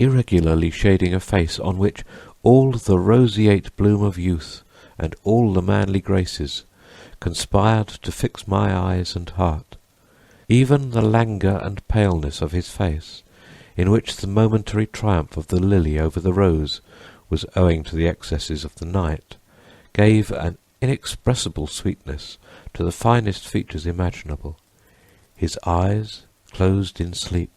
irregularly shading a face on which all the roseate bloom of youth and all the manly graces conspired to fix my eyes and heart. Even the languor and paleness of his face, in which the momentary triumph of the lily over the rose was owing to the excesses of the night, gave an inexpressible sweetness to the finest features imaginable. His eyes, closed in sleep,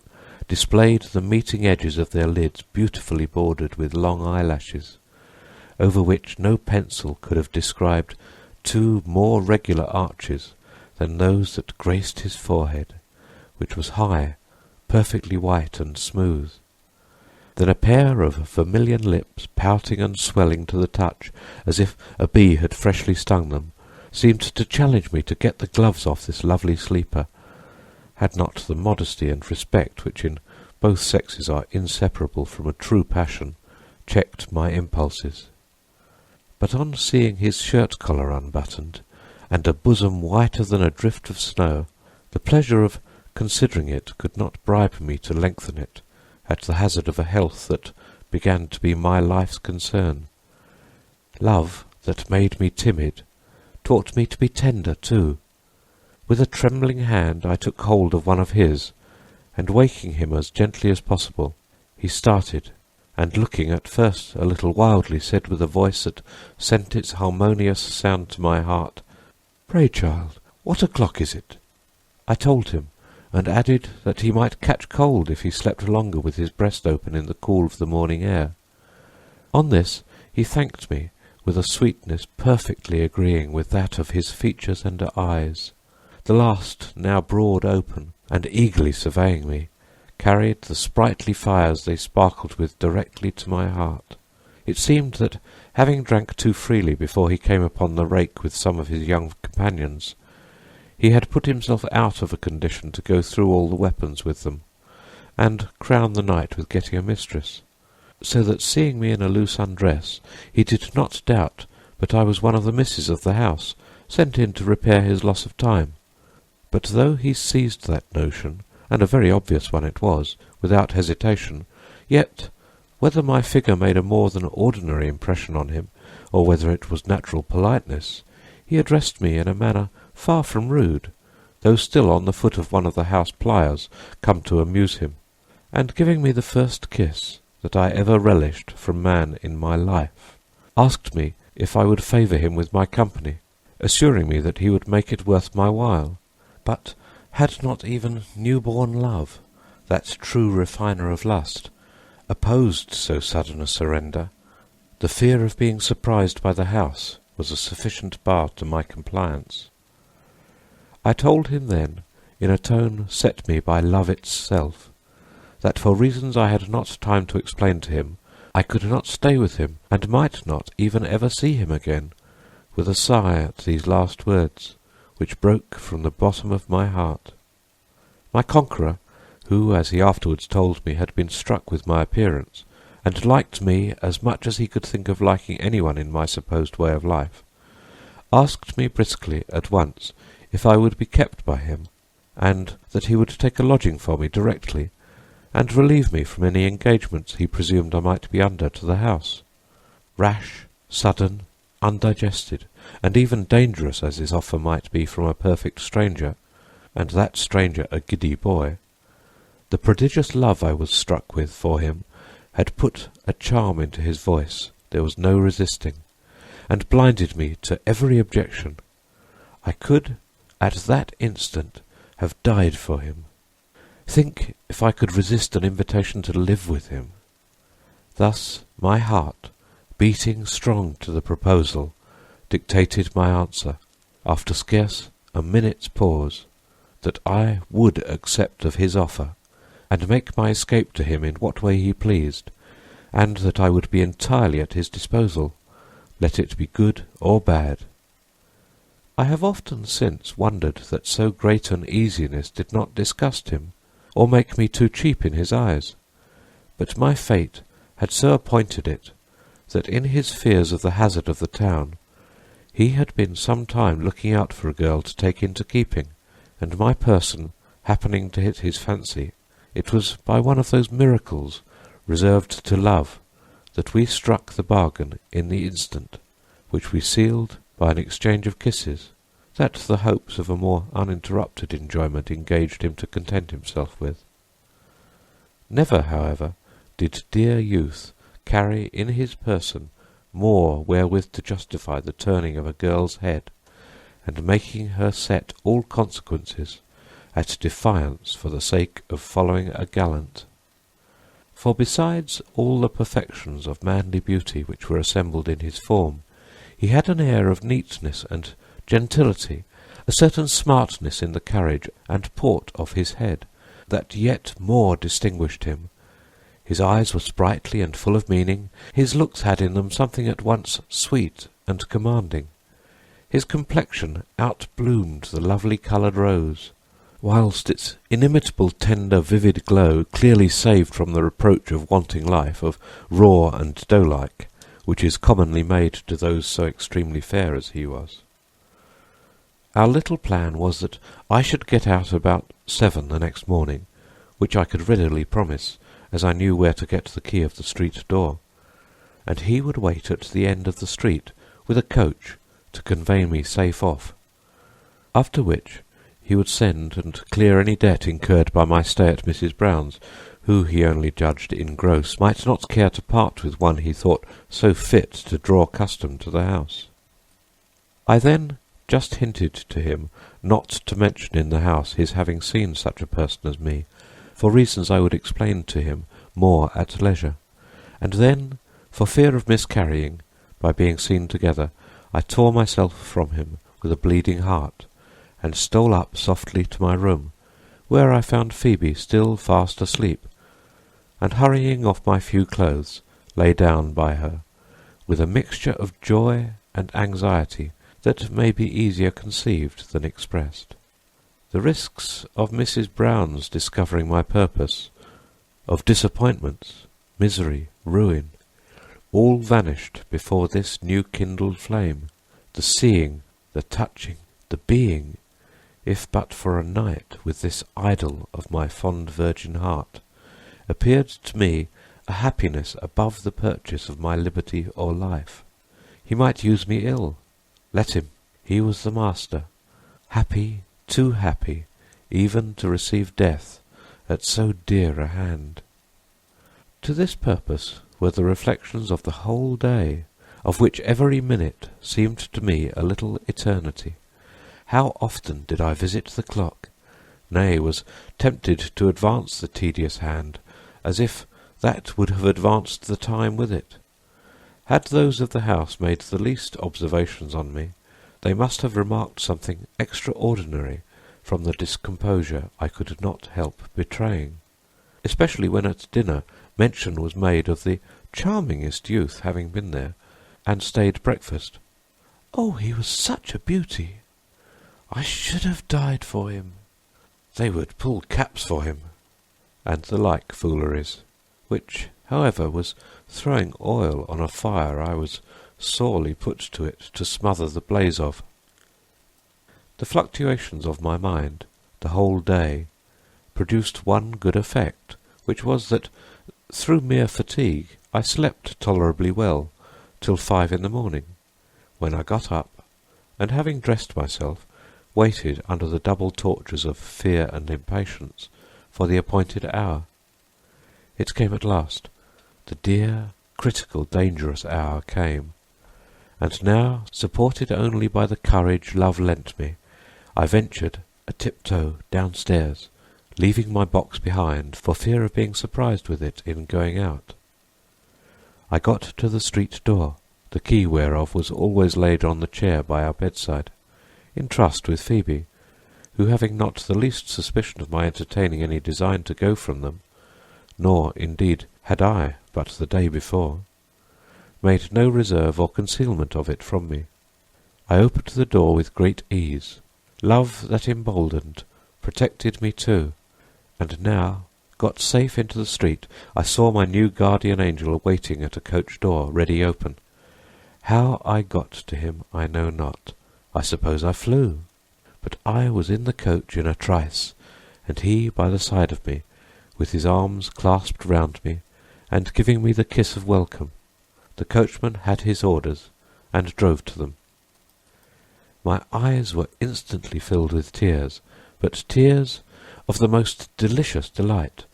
displayed the meeting edges of their lids beautifully bordered with long eyelashes, over which no pencil could have described 2 more regular arches than those that graced his forehead, which was high, perfectly white and smooth. Then a pair of vermilion lips, pouting and swelling to the touch, as if a bee had freshly stung them, seemed to challenge me to get the gloves off this lovely sleeper, had not the modesty and respect which in both sexes are inseparable from a true passion checked my impulses. But on seeing his shirt-collar unbuttoned, and a bosom whiter than a drift of snow, the pleasure of considering it could not bribe me to lengthen it, at the hazard of a health that began to be my life's concern. Love, that made me timid, taught me to be tender too. With a trembling hand I took hold of one of his, and waking him as gently as possible, he started, and looking at first a little wildly, said with a voice that sent its harmonious sound to my heart, "Pray, child, what o'clock is it?" I told him, and added that he might catch cold if he slept longer with his breast open in the cool of the morning air. On this he thanked me with a sweetness perfectly agreeing with that of his features and eyes. The last, now broad open, and eagerly surveying me, carried the sprightly fires they sparkled with directly to my heart. It seemed that, having drank too freely before he came upon the rake with some of his young companions, he had put himself out of a condition to go through all the weapons with them, and crown the night with getting a mistress, so that, seeing me in a loose undress, he did not doubt but I was one of the misses of the house, sent in to repair his loss of time. But though he seized that notion, and a very obvious one it was, without hesitation, yet, whether my figure made a more than ordinary impression on him, or whether it was natural politeness, he addressed me in a manner far from rude, though still on the foot of one of the house pliers come to amuse him, and giving me the first kiss that I ever relished from man in my life, asked me if I would favour him with my company, assuring me that he would make it worth my while. But had not even new-born love, that true refiner of lust, opposed so sudden a surrender? The fear of being surprised by the house was a sufficient bar to my compliance. I told him then, in a tone set me by love itself, that for reasons I had not time to explain to him, I could not stay with him, and might not even ever see him again, with a sigh at these last words, which broke from the bottom of my heart. My conqueror, who, as he afterwards told me, had been struck with my appearance, and liked me as much as he could think of liking anyone in my supposed way of life, asked me briskly at once if I would be kept by him, and that he would take a lodging for me directly, and relieve me from any engagements he presumed I might be under to the house. Rash, sudden, undigested, and even dangerous as his offer might be from a perfect stranger, and that stranger a giddy boy, the prodigious love I was struck with for him had put a charm into his voice there was no resisting, and blinded me to every objection. I could, at that instant, have died for him. Think if I could resist an invitation to live with him. Thus my heart, beating strong to the proposal, dictated my answer, after scarce a minute's pause, that I would accept of his offer, and make my escape to him in what way he pleased, and that I would be entirely at his disposal, let it be good or bad. I have often since wondered that so great an easiness did not disgust him, or make me too cheap in his eyes, but my fate had so appointed it, that in his fears of the hazard of the town, he had been some time looking out for a girl to take into keeping, and my person happening to hit his fancy, it was by one of those miracles reserved to love that we struck the bargain in the instant, which we sealed by an exchange of kisses, that the hopes of a more uninterrupted enjoyment engaged him to content himself with. Never, however, did dear youth carry in his person more wherewith to justify the turning of a girl's head, and making her set all consequences at defiance for the sake of following a gallant. For besides all the perfections of manly beauty which were assembled in his form, he had an air of neatness and gentility, a certain smartness in the carriage and port of his head, that yet more distinguished him. His eyes were sprightly and full of meaning, his looks had in them something at once sweet and commanding. His complexion outbloomed the lovely coloured rose, whilst its inimitable tender vivid glow clearly saved from the reproach of wanting life, of raw and doe-like, which is commonly made to those so extremely fair as he was. Our little plan was that I should get out about 7 the next morning, which I could readily promise, as I knew where to get the key of the street door, and he would wait at the end of the street with a coach to convey me safe off, after which he would send and clear any debt incurred by my stay at Mrs. Brown's, who he only judged in gross might not care to part with one he thought so fit to draw custom to the house. I then just hinted to him not to mention in the house his having seen such a person as me, for reasons I would explain to him more at leisure, and then, for fear of miscarrying, by being seen together, I tore myself from him with a bleeding heart, and stole up softly to my room, where I found Phoebe still fast asleep, and hurrying off my few clothes, lay down by her, with a mixture of joy and anxiety that may be easier conceived than expressed. The risks of Mrs. Brown's discovering my purpose, of disappointments, misery, ruin, all vanished before this new-kindled flame. The seeing, the touching, the being, if but for a night with this idol of my fond virgin heart, appeared to me a happiness above the purchase of my liberty or life. He might use me ill. Let him. He was the master. Happy, too happy, even to receive death at so dear a hand. To this purpose were the reflections of the whole day, of which every minute seemed to me a little eternity. How often did I visit the clock, nay, was tempted to advance the tedious hand, as if that would have advanced the time with it. Had those of the house made the least observations on me, they must have remarked something extraordinary from the discomposure I could not help betraying, especially when at dinner mention was made of the charmingest youth having been there, and stayed breakfast. "Oh, he was such a beauty! I should have died for him. They would pull caps for him," and the like fooleries, which, however, was throwing oil on a fire I was sorely put to it to smother the blaze of. The fluctuations of my mind, the whole day, produced one good effect, which was that, through mere fatigue, I slept tolerably well till 5 in the morning, when I got up, and having dressed myself, waited under the double tortures of fear and impatience for the appointed hour. It came at last. The dear, critical, dangerous hour came, and now, supported only by the courage love lent me, I ventured a tiptoe downstairs, leaving my box behind for fear of being surprised with it in going out. I got to the street door, the key whereof was always laid on the chair by our bedside, in trust with Phoebe, who, having not the least suspicion of my entertaining any design to go from them, nor, indeed, had I but the day before, made no reserve or concealment of it from me. I opened the door with great ease. Love that emboldened protected me too, and now, got safe into the street, I saw my new guardian angel waiting at a coach door, ready open. How I got to him I know not. I suppose I flew, but I was in the coach in a trice, and he by the side of me, with his arms clasped round me, and giving me the kiss of welcome. The coachman had his orders, and drove to them. My eyes were instantly filled with tears, but tears of the most delicious delight.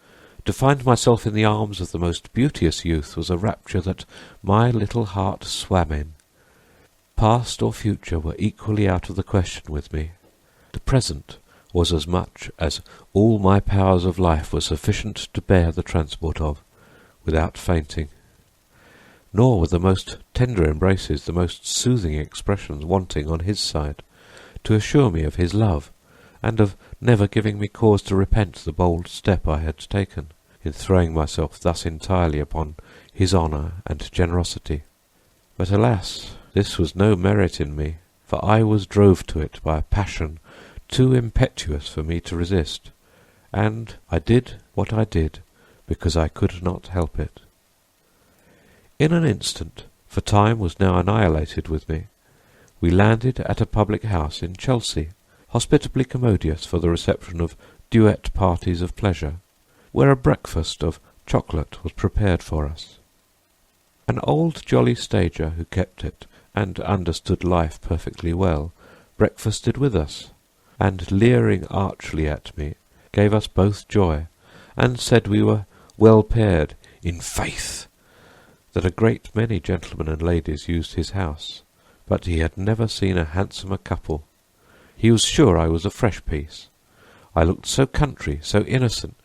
To find myself in the arms of the most beauteous youth was a rapture that my little heart swam in. Past or future were equally out of the question with me. The present was as much as all my powers of life were sufficient to bear the transport of, without fainting. Nor were the most tender embraces, the most soothing expressions wanting on his side, to assure me of his love, and of never giving me cause to repent the bold step I had taken, in throwing myself thus entirely upon his honour and generosity. But alas, this was no merit in me, for I was drove to it by a passion too impetuous for me to resist, and I did what I did because I could not help it. In an instant, for time was now annihilated with me, we landed at a public house in Chelsea, hospitably commodious for the reception of duet parties of pleasure, where a breakfast of chocolate was prepared for us. An old jolly stager who kept it, and understood life perfectly well, breakfasted with us, and, leering archly at me, gave us both joy, and said we were well paired, in faith, that a great many gentlemen and ladies used his house, but he had never seen a handsomer couple. He was sure I was a fresh piece. I looked so country, so innocent.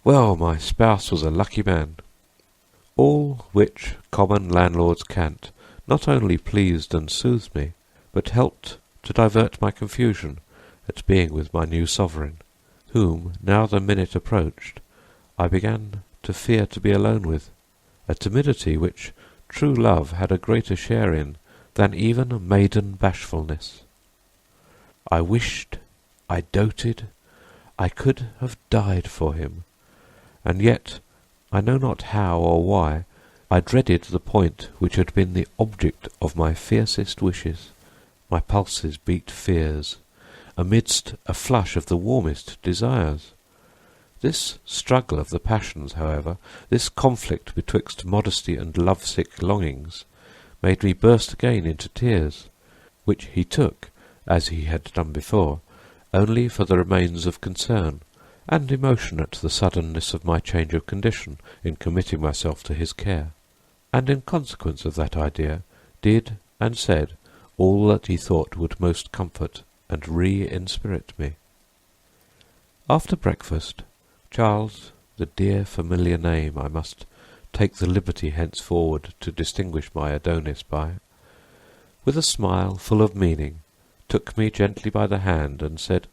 Well, my spouse was a lucky man. All which common landlord's cant not only pleased and soothed me, but helped to divert my confusion at being with my new sovereign, whom, now the minute approached, I began to fear to be alone with, a timidity which, true love had a greater share in than even maiden bashfulness. I wished, I doted, I could have died for him, and yet, I know not how or why, I dreaded the point which had been the object of my fiercest wishes. My pulses beat fears, amidst a flush of the warmest desires. This struggle of the passions, however, this conflict betwixt modesty and love-sick longings, made me burst again into tears, which he took, as he had done before, only for the remains of concern, and emotion at the suddenness of my change of condition in committing myself to his care, and in consequence of that idea did and said all that he thought would most comfort and re-inspirit me. After breakfast, Charles, the dear familiar name I must take the liberty henceforward to distinguish my Adonis by, with a smile full of meaning, took me gently by the hand and said,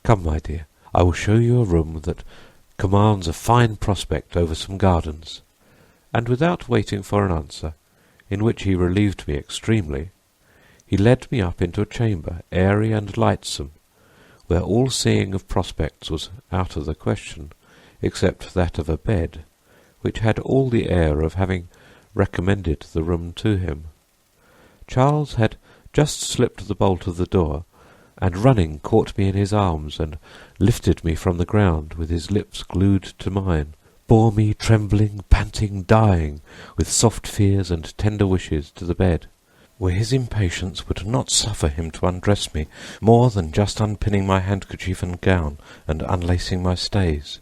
"Come, my dear, I will show you a room that commands a fine prospect over some gardens," and without waiting for an answer, in which he relieved me extremely, he led me up into a chamber airy and lightsome, where all seeing of prospects was out of the question, except that of a bed, which had all the air of having recommended the room to him. Charles had just slipped the bolt of the door, and running caught me in his arms, and lifted me from the ground, with his lips glued to mine, bore me trembling, panting, dying, with soft fears and tender wishes, to the bed, where his impatience would not suffer him to undress me more than just unpinning my handkerchief and gown, and unlacing my stays.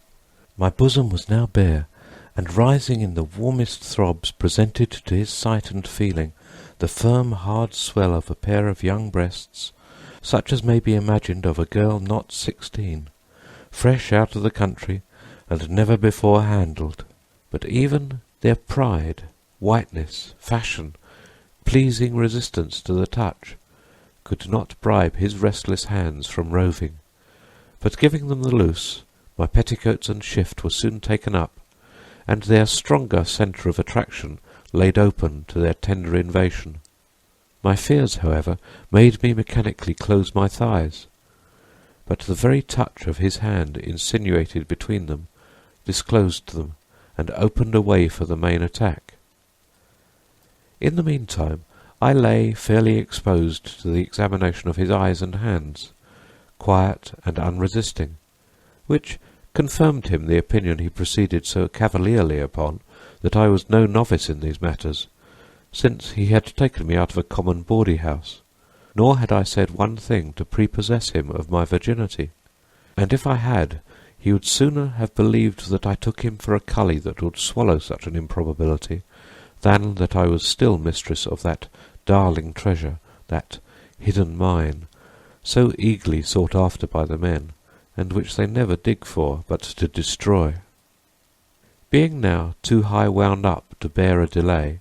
My bosom was now bare, and rising in the warmest throbs presented to his sight and feeling the firm hard swell of a pair of young breasts, such as may be imagined of a girl not 16, fresh out of the country, and never before handled. But even their pride, whiteness, fashion, pleasing resistance to the touch, could not bribe his restless hands from roving. But giving them the loose, my petticoats and shift were soon taken up, and their stronger centre of attraction laid open to their tender invasion. My fears, however, made me mechanically close my thighs, but the very touch of his hand insinuated between them disclosed them, and opened a way for the main attack. In the meantime I lay fairly exposed to the examination of his eyes and hands, quiet and unresisting, which confirmed him the opinion he proceeded so cavalierly upon, that I was no novice in these matters, since he had taken me out of a common bawdy-house, nor had I said one thing to prepossess him of my virginity, and if I had, he would sooner have believed that I took him for a cully that would swallow such an improbability, than that I was still mistress of that darling treasure, that hidden mine, so eagerly sought after by the men, and which they never dig for but to destroy. Being now too high wound up to bear a delay,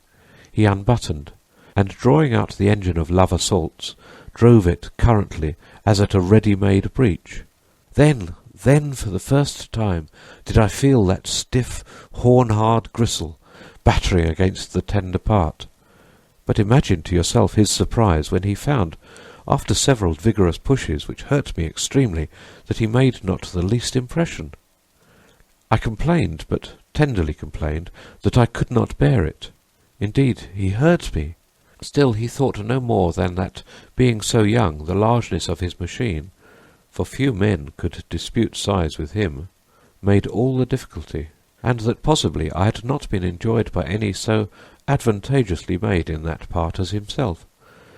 he unbuttoned, and drawing out the engine of love assaults, drove it currently as at a ready-made breach. Then for the first time did I feel that stiff, horn-hard gristle battering against the tender part. But imagine to yourself his surprise when he found, after several vigorous pushes, which hurt me extremely, that he made not the least impression. I complained, but tenderly complained, that I could not bear it. Indeed, he heard me. Still he thought no more than that, being so young, the largeness of his machine, for few men could dispute size with him, made all the difficulty, and that possibly I had not been enjoyed by any so advantageously made in that part as himself,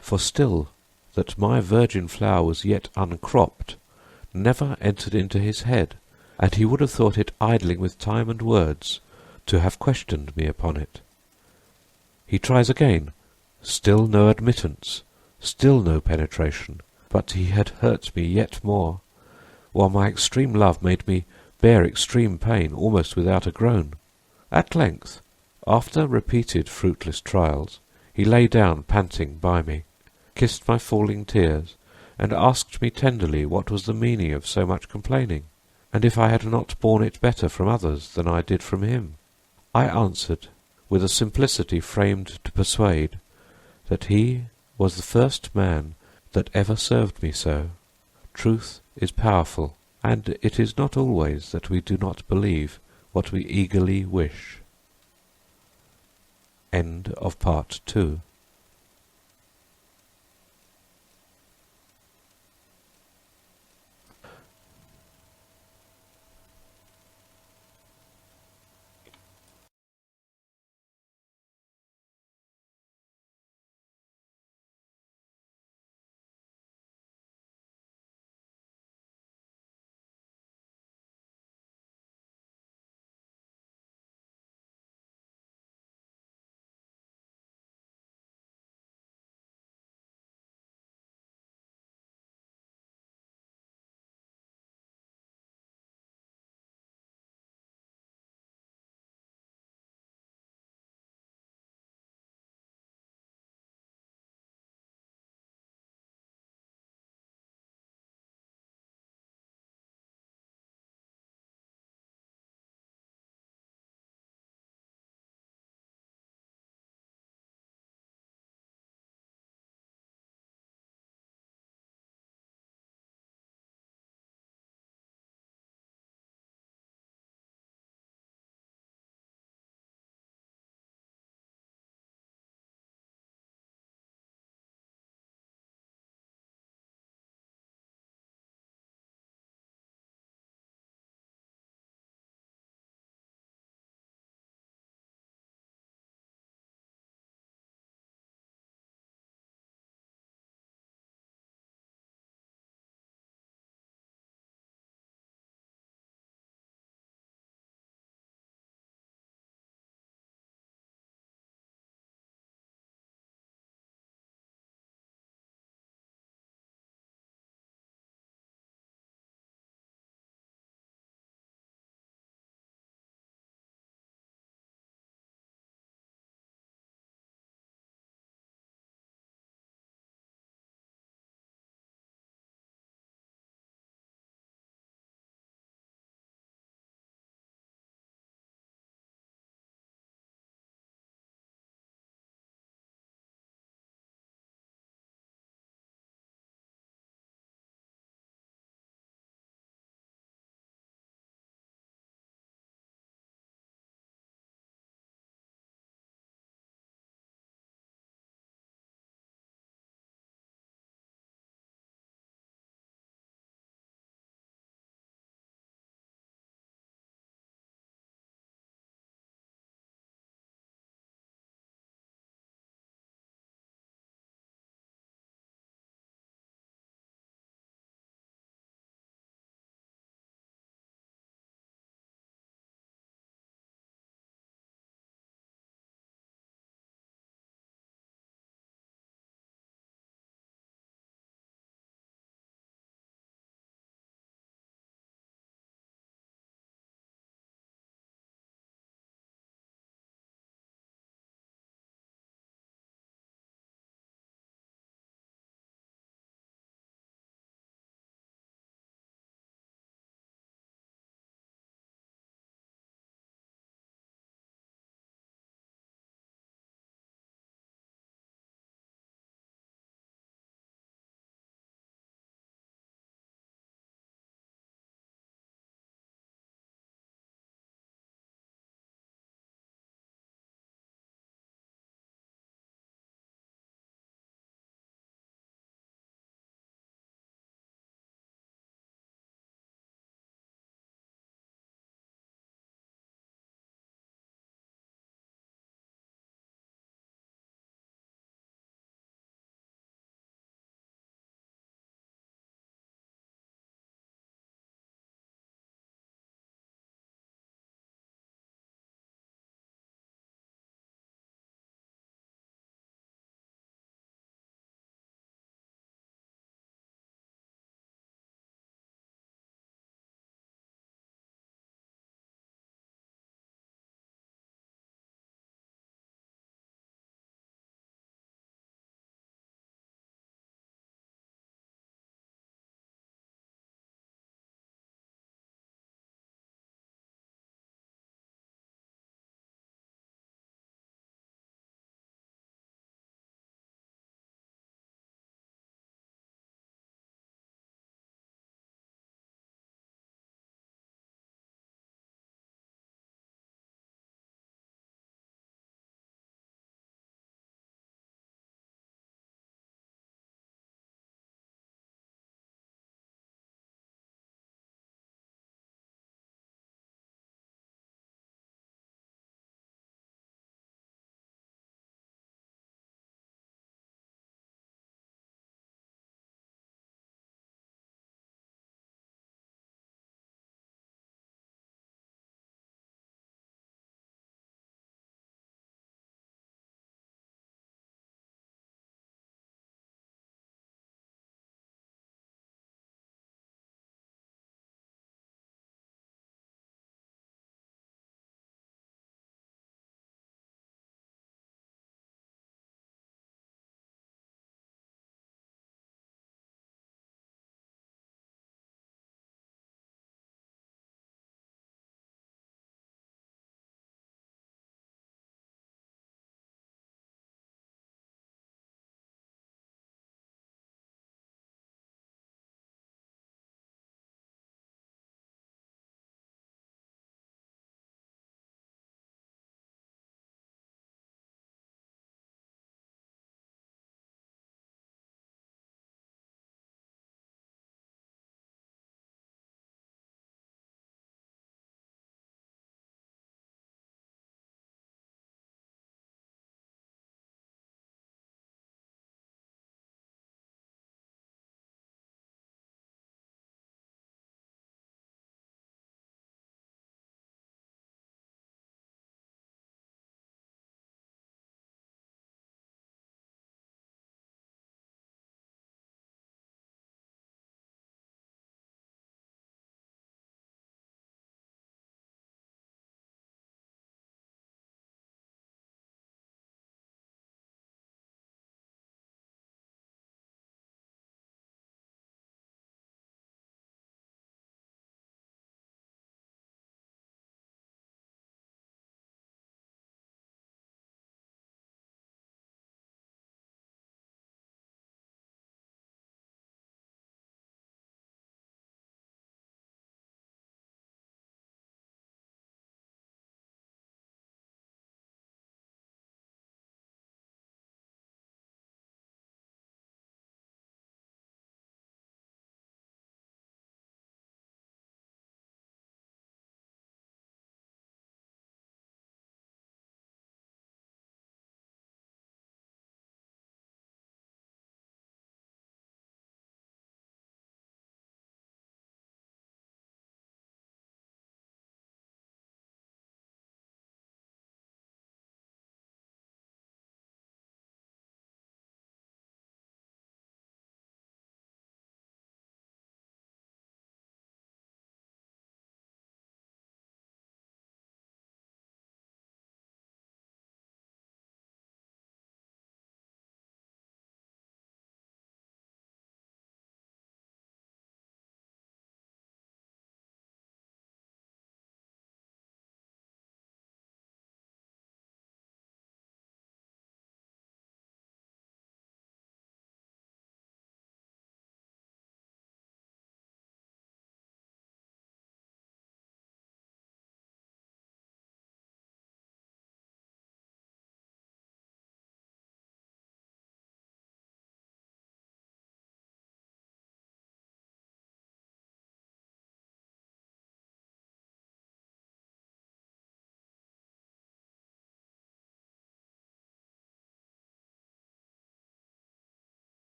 for still that my virgin flower was yet uncropped never entered into his head, and he would have thought it idling with time and words to have questioned me upon it. He tries again, still no admittance, still no penetration, but he had hurt me yet more, while my extreme love made me bear extreme pain almost without a groan. At length, after repeated fruitless trials, he lay down panting by me, kissed my falling tears, and asked me tenderly what was the meaning of so much complaining, and if I had not borne it better from others than I did from him. I answered, with a simplicity framed to persuade, that he was the first man that ever served me so. Truth is powerful, and it is not always that we do not believe what we eagerly wish. End of Part 2.